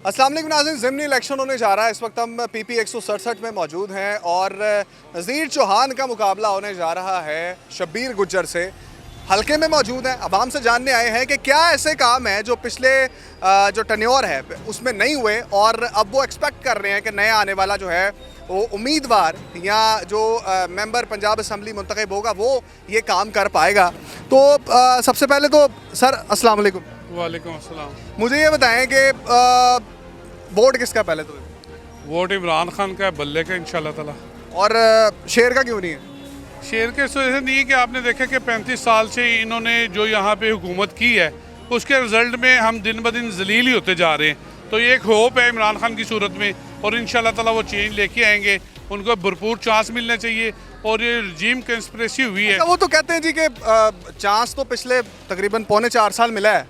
अस्सलाम वालेकुम नाज़रीन, ज़िमनी इलेक्शन होने जा रहा है। इस वक्त हम PP 167 में मौजूद हैं और नज़ीर चौहान का मुकाबला होने जा रहा है शब्बीर गुज्जर से। हल्के में मौजूद हैं, अवाम से जानने आए हैं कि क्या ऐसे काम है जो पिछले जो टन्योर है उसमें नहीं हुए और अब वो एक्सपेक्ट कर रहे हैं कि नया आने वाला जो है वो उम्मीदवार या जो मेंबर पंजाब असम्बली मुंतखब होगा वो ये काम कर पाएगा। तो सबसे पहले तो सर अस्सलाम वालेकुम। वालेकुम अस्सलाम। मुझे ये बताएं कि वोट किसका पहले तो? वोट इमरान खान का है, बल्ले का इंशाल्लाह ताला। और शेर का क्यों नहीं है? शेर के वजह नहीं है कि आपने देखा कि 35 साल से इन्होंने जो यहाँ पे हुकूमत की है उसके रिजल्ट में हम दिन ब दिन जलील ही होते जा रहे हैं। तो ये एक होप है इमरान खान की सूरत में और इंशाल्लाह ताला वो चेंज लेके आएंगे। उनको भरपूर चांस मिलना चाहिए और ये रजीम कंस्पिरेसी हुई है। वो तो कहते हैं जी कि चांस तो पिछले तकरीबन 3.25 साल मिला है,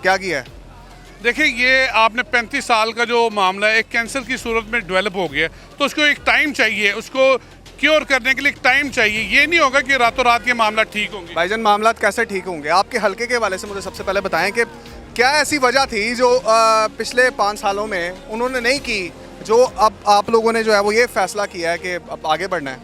क्या किया है? देखिए ये आपने 35 साल का जो मामला है एक कैंसर की सूरत में डेवलप हो गया, तो उसको एक टाइम चाहिए, उसको क्योर करने के लिए एक टाइम चाहिए। ये नहीं होगा कि रातों रात के मामला ठीक होंगे। भाईजान मामला कैसे ठीक होंगे? आपके हल्के के हवाले से मुझे सबसे पहले बताएं कि क्या ऐसी वजह थी जो पिछले 5 सालों में उन्होंने नहीं की, जो अब आप लोगों ने जो है वो ये फैसला किया है कि अब आगे बढ़ना है?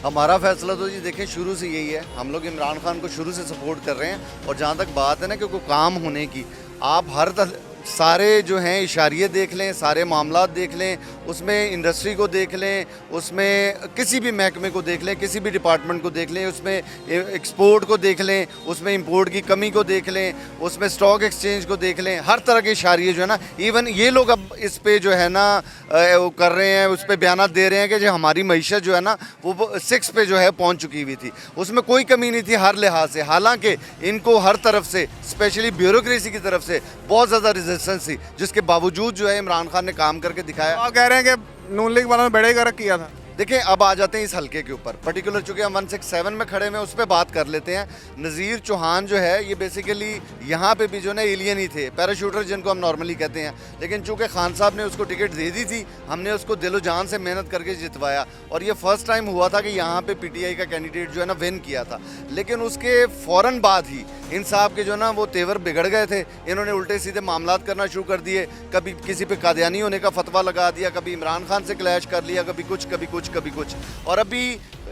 हमारा फैसला तो जी देखें शुरू से यही है, हम लोग इमरान खान को शुरू से सपोर्ट कर रहे हैं। और जहाँ तक बात है ना कि कोई काम होने की, आप सारे जो हैं इशारे देख लें, सारे मामला देख लें, उसमें इंडस्ट्री को देख लें, उसमें किसी भी महकमे को देख लें, किसी भी डिपार्टमेंट को देख लें, उसमें एक्सपोर्ट को देख लें, उसमें इंपोर्ट की कमी को देख लें, उसमें स्टॉक एक्सचेंज को देख लें, हर तरह के इशारे जो है ना, इवन ये लोग अब इस पे जो है ना वो कर रहे हैं, उस पर बयान दे रहे हैं कि जो हमारी मईशत जो है ना वो 6 पे जो है पहुँच चुकी हुई थी, उसमें कोई कमी नहीं थी हर लिहाज से। हालाँकि इनको हर तरफ से स्पेशली ब्यूरोक्रेसी की तरफ से बहुत ज़्यादा रेजिस्टेंस थी, जिसके बावजूद जो है इमरान खान ने काम करके दिखाया। आप कह रहे हैं कि नून लीग वालों ने बड़े गर्क किया था। देखिए अब आ जाते हैं इस हल्के के ऊपर, पर्टिकुलर चूँकि हम 167 में खड़े हुए उस पर बात कर लेते हैं। नज़ीर चौहान जो है ये बेसिकली यहाँ पे भी जो ना एलियन ही थे, पैराशूटर जिनको हम नॉर्मली कहते हैं, लेकिन चूँकि खान साहब ने उसको टिकट दे दी थी, हमने उसको दिलो जान से मेहनत करके जितवाया और ये फर्स्ट टाइम हुआ था कि यहाँ पे PTI का कैंडिडेट जो है ना विन किया था। लेकिन उसके फ़ौरन बाद ही इन साहब के जो ना वो तेवर बिगड़ गए थे, इन्होंने उल्टे सीधे मामलात करना शुरू कर दिए। कभी किसी पे कादियानी होने का फतवा लगा दिया, कभी इमरान खान से क्लैश कर लिया, कभी कुछ कभी कुछ कभी कुछ। और अभी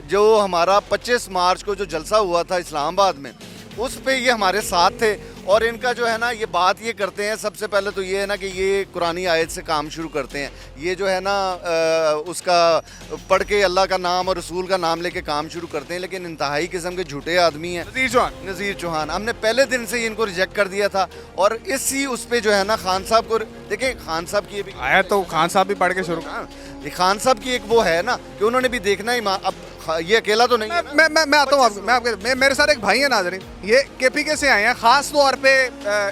जो हमारा 25 मार्च को जो जलसा हुआ था इस्लामाबाद में, उस पे ये हमारे साथ थे और इनका जो है ना ये बात ये करते हैं, सबसे पहले तो ये है ना कि ये कुरानी आयत से काम शुरू करते हैं। ये जो है ना उसका पढ़ के अल्लाह का नाम और रसूल का नाम लेके काम शुरू करते हैं, लेकिन इंतहाई किस्म के झूठे आदमी हैं। नज़ीर चौहान हमने पहले दिन से ही इनको रिजेक्ट कर दिया था और इसी उस पर जो है ना खान साहब को, देखिए खान साहब की भी आया तो खान साहब भी पढ़ के शुरू। खान साहब की एक वो है ना कि उन्होंने भी देखना ही, अब ये अकेला तो नहीं है ना। मैं आता हूँ, मैं आपके मेरे साथ एक भाई है नाज़रीन, ये KPK से आए हैं। ख़ास तौर पे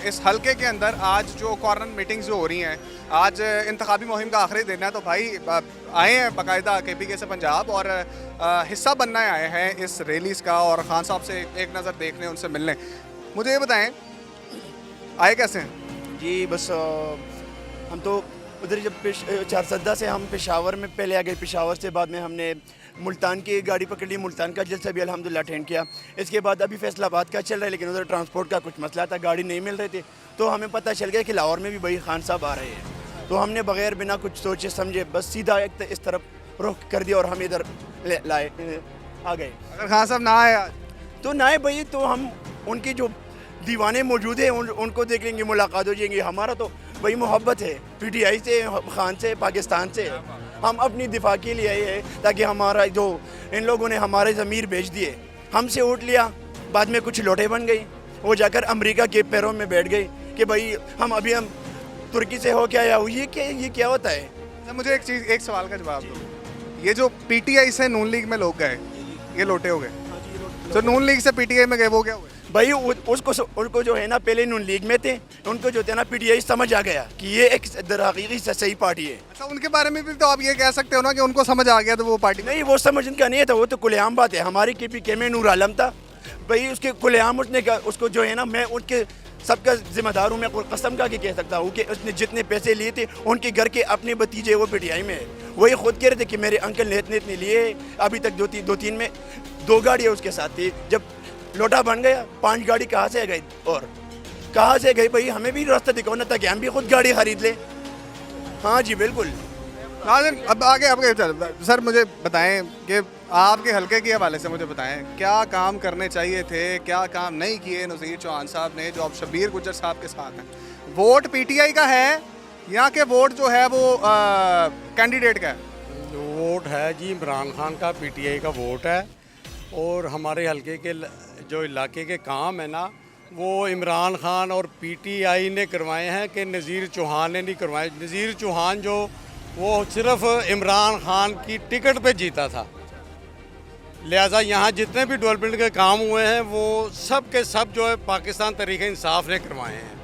इस हल्के के अंदर आज जो कॉर्नर मीटिंग्स जो हो रही हैं, आज इंतखाबी मुहिम का आखिरी दिन है, तो भाई आए हैं बाकायदा KPK से पंजाब और हिस्सा बनना आए हैं इस रैलीज़ का और ख़ान साहब से एक नज़र देखने, उनसे मिलने। मुझे ये बताएं आए कैसे हैं? जी बस हम तो उधर जब चारसद्दा से हम पेशावर में पहले आ गए, पेशावर से बाद में हमने मुल्तान की गाड़ी पकड़ ली, मुल्तान का जलसा भी अल्हम्दुलिल्लाह अटेंड किया। इसके बाद अभी फैसलाबाद का चल रहा है, लेकिन उधर ट्रांसपोर्ट का कुछ मसला था, गाड़ी नहीं मिल रहे थे, तो हमें पता चल गया कि लाहौर में भी भाई खान साहब आ रहे हैं। तो हमने बगैर बिना कुछ सोचे समझे बस सीधा एक इस तरफ रुख कर दिया और हम इधर लाए आ गए। अगर खान साहब ना आए तो ना आए भाई तो हम उनकी जो दीवाने मौजूद हैं उनको देख लेंगे, मुलाकात हो जाएंगी। हमारा तो वही मोहब्बत है PTI से, खान से, पाकिस्तान से। हम अपनी दिफा के लिए आए हैं ताकि हमारा जो इन लोगों ने हमारे ज़मीर बेच दिए, हमसे उठ लिया, बाद में कुछ लोटे बन गई, वो जाकर अमेरिका के पैरों में बैठ गई कि भाई हम तुर्की से हो क्या आया, ये क्या होता है। मुझे एक सवाल का जवाब दो। ये जो PTI से नून लीग में लोग गए, ये लोटे हो गए, तो नून लीग से PTI में गए वो क्या हुए? भाई उनको जो है ना पहले नून लीग में थे, उनको जो थे ना PTI समझ आ गया कि ये एक दरहकीकी सही पार्टी है। अच्छा, उनके बारे में भी तो आप ये कह सकते हो ना कि उनको समझ आ गया तो वो पार्टी नहीं, वो समझ उनका नहीं था, वो तो खुलेआम बात है। हमारी KPK में नूर आलम था भाई, उसके खुलेआम उसको जो है ना, मैं उनके सबका जिम्मेदार हूँ, मैं कसम का कह सकता हूँ कि उसने जितने पैसे लिए थे उनके घर के अपने भतीजे वो PTI में है। वही खुद कह रहे थे कि मेरे अंकल ने इतने लिए, अभी तक दो तीन में 2 गाड़ियाँ उसके साथ थी। जब लोटा बन गया 5 गाड़ी कहाँ से गई और कहाँ से गई भाई, हमें भी रास्ता दिखाओ ना ताकि हम भी खुद गाड़ी खरीद लें। हाँ जी बिल्कुल। नाज़रीन अब आगे आपके सर मुझे बताएं कि आपके हलके के हवाले से मुझे बताएं क्या काम करने चाहिए थे, क्या काम नहीं किए नज़ीर चौहान साहब ने जो अब शब्बीर गुज्जर साहब के साथ हैं। वोट पीटीआई का है या कि वोट जो है वो कैंडिडेट का है? वोट है जी इमरान खान का, पीटीआई का वोट है। और हमारे हलके के जो इलाके के काम है ना, वो इमरान खान और पीटीआई ने करवाए हैं कि नज़ीर चौहान ने नहीं करवाए। नज़ीर चौहान जो वो सिर्फ इमरान खान की टिकट पे जीता था, लिहाजा यहाँ जितने भी डेवलपमेंट के काम हुए हैं वो सब के सब जो है पाकिस्तान तरीके इंसाफ ने करवाए हैं।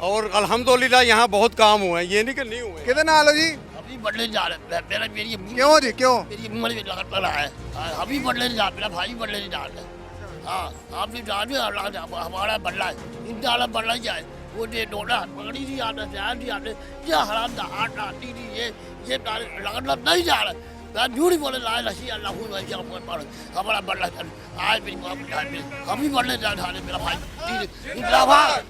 और अल्हम्दुलिल्लाह यहाँ बहुत काम हुए हैं, ये नहीं कि नहीं हुए। कितने हाल हो जी? अभी बढ़ने जा रहे हैं। मेरा मेरी क्यों जी क्यों? मेरी उम्र भी लगा रहा है। अभी बढ़ने नहीं जा रहा, मेरा भाई बढ़ने नहीं जा रहा। हाँ आप भी जान हमारा बढ़ना है, इंशाल्लाह बढ़ना ही जाए। वो ये डोडा पकड़ी नहीं आना, ध्यान नहीं आने, ये हराम हाथ आती नहीं, ये लगना नहीं जा रहा। मैं झूठ बोले ला रही अल्लाह हमारा बढ़ना आज मेरी हम भी बढ़ने जा रहे मेरा भाई जिंदाबाद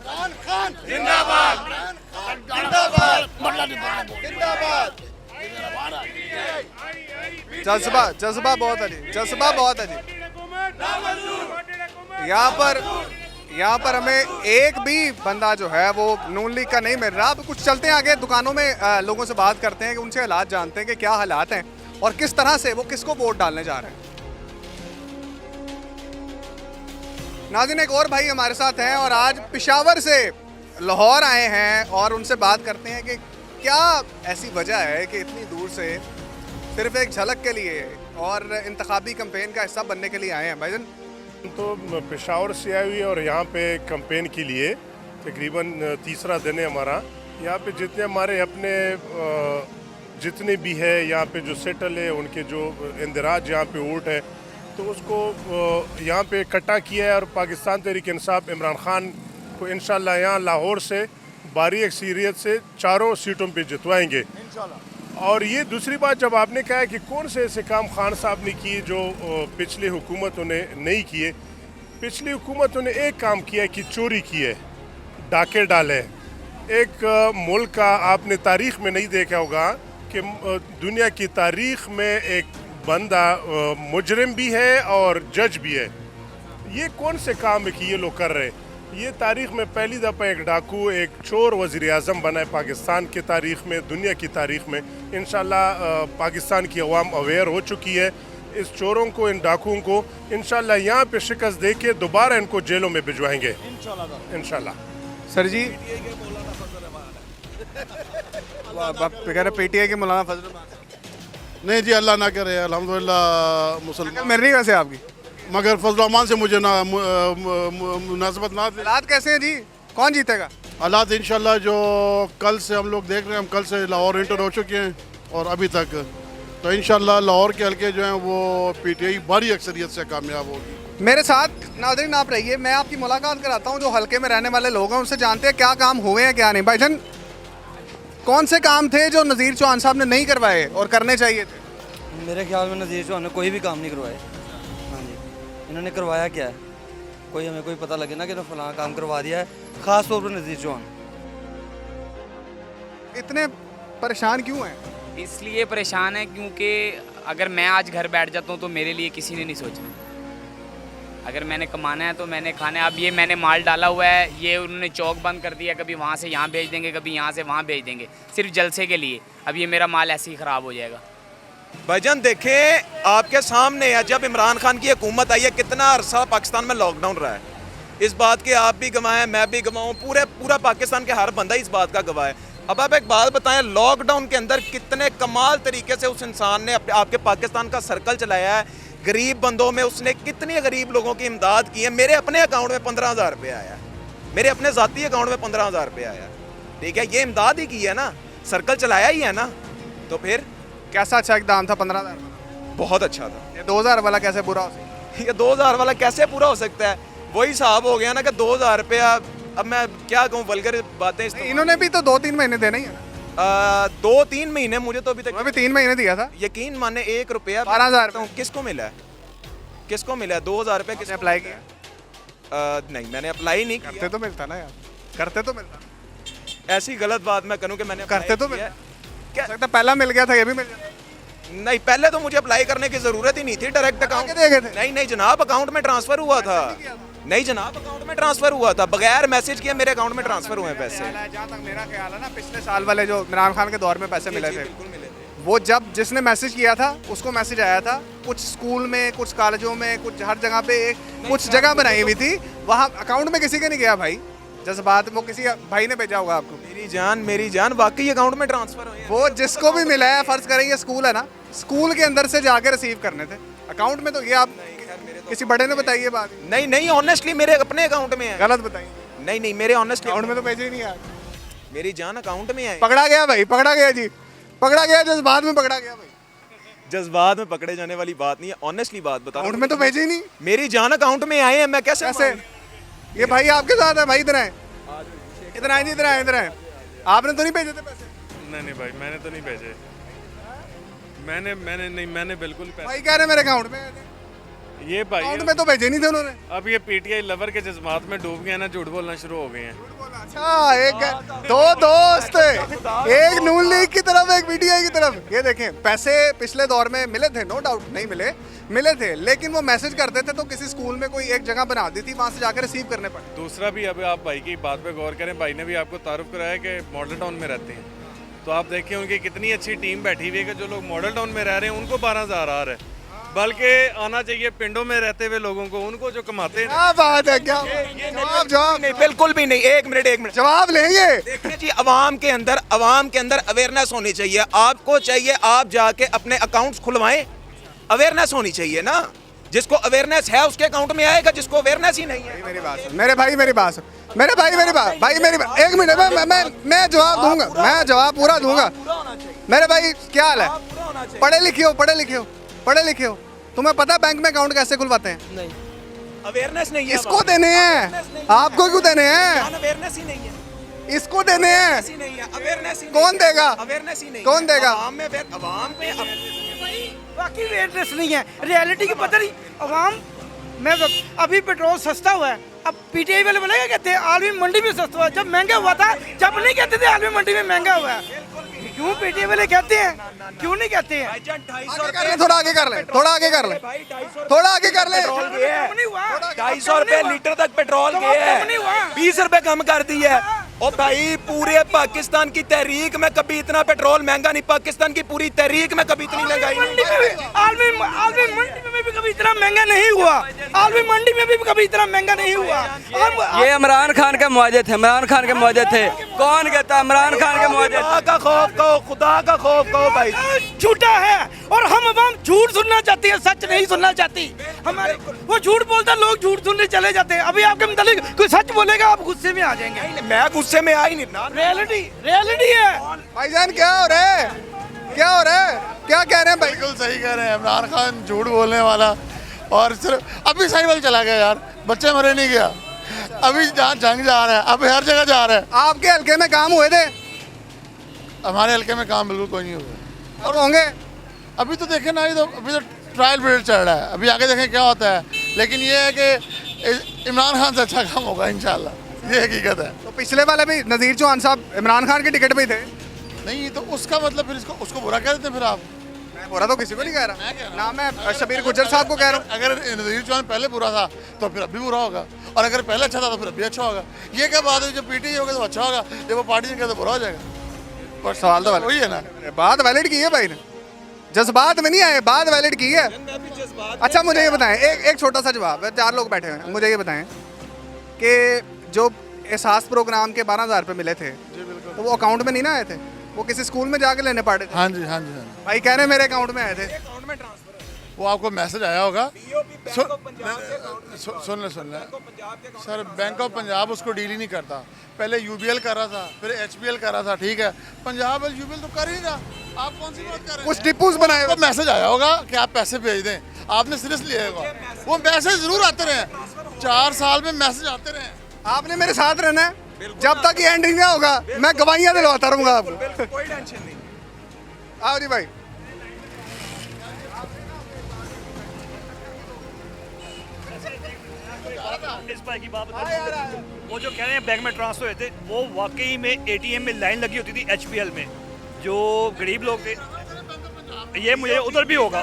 जिंदाबाद जज्बा जज्बा बहुत है जी, जज्बा बहुत है जी। यहाँ पर हमें एक भी बंदा जो है वो नून लीग का नहीं मिल रहा। अब कुछ चलते हैं आगे, दुकानों में लोगों से बात करते हैं कि उनसे हालात जानते हैं कि क्या हालात हैं और किस तरह से वो किसको वोट डालने जा रहे हैं। नाज़रीन एक और भाई हमारे साथ हैं और आज पेशावर से लाहौर आए हैं और उनसे बात करते हैं कि क्या ऐसी वजह है कि इतनी दूर से सिर्फ एक झलक के लिए और इंतखाबी कैंपेन का हिस्सा बनने के लिए आए हैं। भाईजान तो पेशावर से आई हुई है और यहाँ पे कैंपेन के लिए तकरीबन तीसरा दिन है हमारा। यहाँ पे जितने हमारे अपने जितने भी है यहाँ पे जो सेटल है, उनके जो इंदराज यहाँ पे वोट है, तो उसको यहाँ पे इकट्ठा किया है और पाकिस्तान तहरीक इंसाफ इमरान खान को इंशाल्लाह यहाँ लाहौर से भारी अक्सरियत से 4 सीटों पे जितवाएंगे। और ये दूसरी बात, जब आपने कहा है कि कौन से ऐसे काम खान साहब ने किए जो पिछली हुकूमतों ने नहीं किए, पिछली हुकूमतों ने एक काम किया है कि चोरी की है, डाके डाले। एक मुल्क का आपने तारीख़ में नहीं देखा होगा कि दुनिया की तारीख़ में एक बंदा मुजरिम भी है और जज भी है। ये कौन से काम है कि ये लोग कर रहे हैं? ये तारीख़ में पहली दफ़ा एक डाकू, एक चोर वज़ीर आज़म बना है पाकिस्तान की तारीख़ में, दुनिया की तारीख़ में। इंशाल्लाह पाकिस्तान की अवाम अवेयर हो चुकी है इस चोरों को, इन डाकुओं को। इंशाल्लाह यहाँ पे शिकस्त दे के दोबारा इनको जेलों में भिजवाएंगे इंशाल्लाह। सर जी पीटीआई के मौलाना फजल नहीं जी, अल्लाह ना करे, अल्हम्दुलिल्लाह मुसलमान मिल रही वैसे आपकी, मगर फजल रहमान से मुझे ना मुनासबत ना दे। हालात कैसे हैं जी? कौन जीतेगा? हालात इंशाल्लाह जो कल से हम लोग देख रहे हैं, हम कल से लाहौर इंटर हो चुके हैं और अभी तक तो इंशाल्लाह लाहौर के हल्के जो हैं वो पीटीआई बड़ी अक्सरियत से कामयाब होगी। मेरे साथ नाज़रीन आप रहिए, मैं आपकी मुलाकात कराता हूँ जो हल्के में रहने वाले लोग हैं, उनसे जानते हैं क्या काम हुए हैं क्या नहीं। भाईजान कौन से काम थे जो नज़ीर चौहान साहब ने नहीं करवाए और करने चाहिए थे? मेरे ख्याल में नज़ीर चौहान ने कोई भी काम नहीं करवाए। हाँ जी, इन्होंने करवाया क्या है कोई हमें कोई पता लगे ना कि फलां काम करवा दिया है, ख़ास तौर पर नज़ीर चौहान। इतने परेशान क्यों हैं? इसलिए परेशान है क्योंकि अगर मैं आज घर बैठ जाता हूँ तो मेरे लिए किसी ने नहीं सोचना। अगर मैंने कमाना है तो मैंने खाना है। अब ये मैंने माल डाला हुआ है, ये उन्होंने चौक बंद कर दिया, कभी वहाँ से यहाँ भेज देंगे, कभी यहाँ से वहाँ भेज देंगे, सिर्फ जलसे के लिए। अब ये मेरा माल ऐसे ही ख़राब हो जाएगा। भाईजान देखें आपके सामने है, जब इमरान खान की हुकूमत आई है कितना अरसा पाकिस्तान में लॉकडाउन रहा है। इस बात के आप भी गवाह हैं, मैं भी गवाह हूँ, पूरा पाकिस्तान के हर बंदा इस बात का गवाह है। अब आप एक बात बताएं, लॉकडाउन के अंदर कितने कमाल तरीके से उस इंसान ने आपके पाकिस्तान का सर्कल चलाया है। गरीब बंदों में उसने कितनी गरीब लोगों की इमदाद की है। मेरे अपने अकाउंट में 15,000 रुपये आया, मेरे अपने ज़ाती अकाउंट में 15,000 रुपये आया। ठीक है, ये इमदाद ही की है ना, सर्कल चलाया ही है ना। तो फिर कैसा अच्छा दाम था 15,000? बहुत अच्छा था। ये 2,000 वाला कैसे पूरा हो सकता है? ये 2,000 वाला कैसे पूरा हो सकता है? वही हिसाब हो गया ना कि 2,000 रुपया। अब मैं क्या कहूँ, वल्गर बातें। इन्होंने भी तो 2-3 महीने देने ही है। 2-3 महीने, मुझे तो अभी तक अभी 3 महीने दिया था। यकीन माने 1 रुपया 12,000 किसको मिला है? किसको मिला है 2,000 रुपये? किसने अप्लाई किया? नहीं, मैंने अप्लाई नहीं किया। करते तो मिलता ना यार, करते तो मिलता। ऐसी गलत बात मैं करूं कि मैंने करते apply तो किया है। क्या लगता है पहला मिल गया था, ये भी मिल गया? नहीं, पहले तो मुझे अप्लाई करने की जरूरत ही नहीं थी, डायरेक्ट अकाउंट दे गए थे? नहीं नहीं जनाब, अकाउंट में ट्रांसफर हुआ था। नहीं जनाब, अकाउंट में ट्रांसफर हुआ था, बगैर मैसेज किए मेरे अकाउंट में ट्रांसफर हुए हैं पैसे। जहाँ तक मेरा ख्याल है ना, पिछले साल वाले जो इमरान खान के दौर में पैसे मिले थे, बिल्कुल मिले थे। वो जब जिसने मैसेज किया था उसको मैसेज आया था, कुछ स्कूल में, कुछ कॉलेजों में, कुछ हर जगह पे कुछ जगह बनाई हुई थी, वहाँ अकाउंट में किसी के नहीं गया भाई। जज्बात वो किसी भाई ने भेजा होगा आपको। मेरी जान वाकई अकाउंट में ट्रांसफर हुए हैं। वो जिसको भी मिला है, फर्ज करें ये स्कूल है ना, स्कूल के अंदर से जाके रिसीव करने थे अकाउंट में, तो ये आप किसी बड़े ने बताई ये बात? नहीं नहीं, ऑनेस्टली मेरे अपने अकाउंट में है। गलत बताइए। नहीं नहीं, मेरे ऑनेस्टली अकाउंट में तो भेजे ही नहीं यार। मेरी जान अकाउंट में है। पकड़ा गया भाई, पकड़ा गया जी, पकड़ा गया, जज्बात में पकड़ा गया भाई। जज्बात में पकड़े जाने वाली बात नहीं है, ऑनेस्टली बात बता रहा अकाउंट हूं। में तो भेजे ही नहीं। मेरी जान अकाउंट में आए हैं, मैं कैसे ये भाई आपके साथ है भाई, इधर आए, इधर आए जी, इधर आए, इधर आए। आपने तो नहीं भेजे थे पैसे? नहीं भाई, मैंने तो नहीं भेजे। मैंने बिल्कुल भाई कह रहे मेरे अकाउंट में आए थे। ये भाई अकाउंट में तो भेजे नहीं थे उन्होंने। अब ये पीटीआई लवर के जज्बात में डूब गए ना, झूठ बोलना शुरू हो गए हैं। अच्छा, एक दो दोस्त, एक नून लीग की तरफ, एक पीटीआई की तरफ। ये देखें, पैसे पिछले दौर में मिले थे, नो डाउट नहीं मिले थे, लेकिन वो मैसेज करते थे तो किसी स्कूल में कोई एक जगह बना दी थी, वहाँ से जाकर रिसीव करने पड़े। दूसरा भी, अब आप भाई की बात पे गौर करें, भाई ने भी आपको तारुफ कराया कि मॉडल टाउन में रहते हैं, तो आप देखिए उनकी कितनी अच्छी टीम बैठी हुई है कि जो लोग मॉडल टाउन में रह रहे हैं उनको 12,000 आ रहा है, बल्कि आना चाहिए पिंडों में रहते हुए लोगों को, उनको जो कमाते हैं। क्या बात है, क्या जवाब नहीं, बिल्कुल भी नहीं। एक मिनट जवाब लेंगे। देखिए जी, अवाम के अंदर अवेयरनेस होनी चाहिए। आपको चाहिए आप जाके अपने अकाउंट्स खुलवाएं, अवेयरनेस होनी चाहिए ना। जिसको अवेयरनेस है उसके अकाउंट में आएगा, जिसको अवेयरनेस ही नहीं है। मेरी बात सुन, मेरे भाई मेरी बात सुन, मेरे भाई मेरी बात, भाई मेरी बात, एक मिनट, मैं जवाब दूंगा, मैं जवाब पूरा दूंगा। मेरे भाई क्या हाल है? पढ़े लिखे हो, तुम्हें पता बैंक में अकाउंट कैसे खुलवाते हैं? नहीं, अवेयरनेस नहीं है। इसको देने हैं, आपको क्यों देने हैं? अवेयरनेस ही नहीं है, इसको देने हैं। अवेयरनेस ही कौन देगा? अवेयरनेस ही नहीं, कौन देगा? अवाम में बाकी अवेयरनेस नहीं है, रियलिटी की पता नहीं। अवाम में अभी पेट्रोल सस्ता हुआ है, अब पीटीआई वाले बोलेंगे, कहते हैं आलमी मंडी में सस्ता हुआ है। जब महंगा हुआ था, जब नहीं कहते थे आलमी मंडी में महंगा हुआ है। क्यों पीटीआई वाले कहते हैं, क्यों नहीं कहते हैं? 250 थोड़ा आगे कर ले, थोड़ा आगे कर ले, थोड़ा आगे कर ले। 250 रुपए लीटर तक पेट्रोल के है, 20 रुपए कम कर दी है। और भाई पूरे पाकिस्तान की तहरीक में कभी इतना पेट्रोल महंगा नहीं, पाकिस्तान की पूरी तहरीक में कभी इतनी महंगाई नहीं। आलमी मंडी में भी कभी इतना महंगा नहीं हुआ, आलमी मंडी में भी कभी इतना महंगा नहीं हुआ। ये इमरान खान के मुआहदे थे, इमरान खान के मुआहदे थे। कौन कहता इमरान खान के मुआहदे? खुदा का खौफ कहो, खुदा का खौफ कहो भाई। झूठा है और हम अवाम झूठ सुनना चाहती है, सच नहीं सुनना चाहती। हमारे वो झूठ बोलता, लोग झूठ सुनने चले जाते हैं। अभी आपके मुतालिक कोई सच बोलेगा, आप गुस्से में आ जाएंगे। मैं गुस्से में आ ही नहीं ना। रियलिटी है। भाईजान क्या हो रहा है, क्या हो रहा है, क्या कह रहे हैं भाई? बिल्कुल सही कह रहे हैं, इमरान खान झूठ बोलने वाला। और सिर्फ अभी साहिवाल चला गया यार, बच्चे मरे नहीं गया, अभी जहाँ जंग जा रहा है, अभी हर जगह जा रहा है। आपके हल्के में काम हुए थे? हमारे हल्के में काम बिल्कुल कोई नहीं हुआ। और होंगे? अभी तो देखें ना, अभी तो ट्रायल पीरियड चल रहा है, अभी आगे देखें क्या होता है। लेकिन ये है कि इमरान खान से अच्छा काम होगा इंशाल्लाह, ये हकीकत है। तो पिछले वाले भी नज़ीर चौहान साहब इमरान खान के टिकट पे ही थे। नहीं तो उसका मतलब फिर उसको बुरा कह देते हैं। फिर आप, मैं बुरा तो किसी को नहीं कह रहा ना, मैं शबीर गुज्जर साहब को कह रहा हूँ। अगर नज़ीर चौहान पहले बुरा था तो फिर अभी बुरा होगा, और अगर पहले अच्छा था तो फिर अभी अच्छा होगा। ये क्या बात है, जब पीटी होगा तो अच्छा होगा, जब वो पार्टी नहीं तो बुरा हो जाएगा। पर सवाल तो वही है ना, बात वैलिड की है भाई ने, जज्बात में नहीं आए, बात वैलिड की है। अच्छा मुझे ये बताएं, एक छोटा सा जवाब है, 4 लोग बैठे हुए हैं, मुझे ये बताएं कि जो एहसास प्रोग्राम के 12,000 रुपये मिले थे, तो वो अकाउंट में नहीं ना आए थे, वो किसी स्कूल में जाके लेने पड़े थे? हाँ जी, हाँ जी, हाँ जी। भाई कह रहे मेरे अकाउंट में आए थे। वो आपको मैसेज आया होगा, सुन ले सर, बैंक ऑफ पंजाब उसको डील ही नहीं करता। पहले यूबीएल कर रहा था, फिर एचबीएल कर रहा था, ठीक है। पंजाब यूबीएल तो कर ही रहा, आप कौन सी बात कर रहे हैं? कुछ टिप्पूस बनाए, वो मैसेज आया होगा कि आप पैसे भेज दें, आपने सीरियस लिया होगा। वो मैसेज जरूर आते रहे, 4 साल में मैसेज आते रहे। आपने मेरे साथ रहना है, जब तक ये एंडिंग ना होगा मैं गवाहियां दिलवाता रहूंगा आपको। कोई टेंशन नहीं। आओ जी भाई, इस भाई की बात बता, वो जो कह रहे हैं बैंक में ट्रांसफर हुए थे, वो वाकई में एटीएम में लाइन लगी होती थी एचपीएल में, जो गरीब लोग थे। ये मुझे उधर भी होगा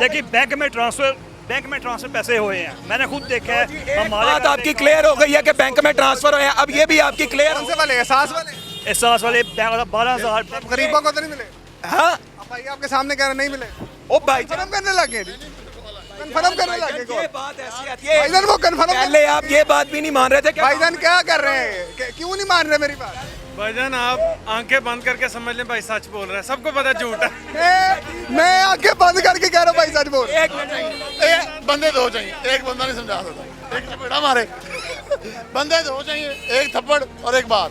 लेकिन बैंक में ट्रांसफर पैसे हुए हैं, मैंने खुद देखा है। हमारे बात आपकी क्लियर हो गई है कि बैंक में ट्रांसफर हुए हैं, अब ये भी आपकी क्लियर कौन से वाले एहसास वाले एहसास वाले 12,000 गरीबों को तो नहीं मिले? हाँ अब भाई आपके सामने कह रहे नहीं मिले, ओ भाई कन्फर्म करने लगे, कन्फर्म करने लगे ये बात ऐसी आती है, भाईजान वो कन्फर्म पहले आप ये बात भी नहीं मान रहे थे कि भाईजान क्या कर रहे हैं, क्यों नहीं मान रहे मेरी बात? भाईजान आप आंखें बंद करके समझ लें भाई सच बोल रहा है, सबको पता झूठ है। मैं आंखें बंद करके कह रहा हूँ भाई सच बोल। एक मिनट बंदे दो चाहिए, एक बंदा नहीं समझा सकता, एक थप्पड़ मारे, बंदे दो चाहिए, एक थप्पड़ और एक बात।